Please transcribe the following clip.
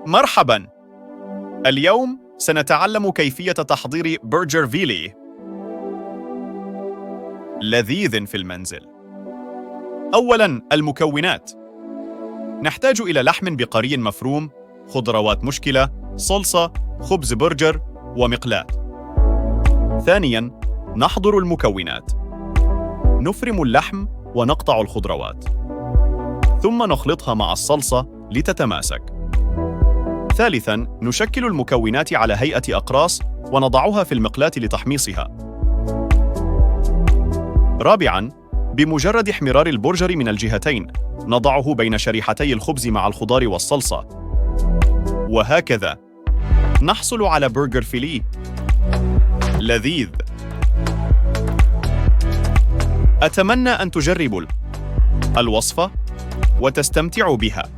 مرحباً. اليوم سنتعلم كيفية تحضير برجر فيلي لذيذ في المنزل. أولاً، المكونات. نحتاج إلى لحم بقري مفروم، خضروات مشكلة، صلصة، خبز برجر، ومقلاة. ثانياً، نحضر المكونات. نفرم اللحم ونقطع الخضروات، ثم نخلطها مع الصلصة لتتماسك. ثالثاً، نشكل المكونات على هيئة أقراص ونضعها في المقلاة لتحميصها. رابعاً، بمجرد احمرار البرجر من الجهتين، نضعه بين شريحتي الخبز مع الخضار والصلصة. وهكذا نحصل على برجر فيلي لذيذ. أتمنى أن تجربوا الوصفة وتستمتعوا بها.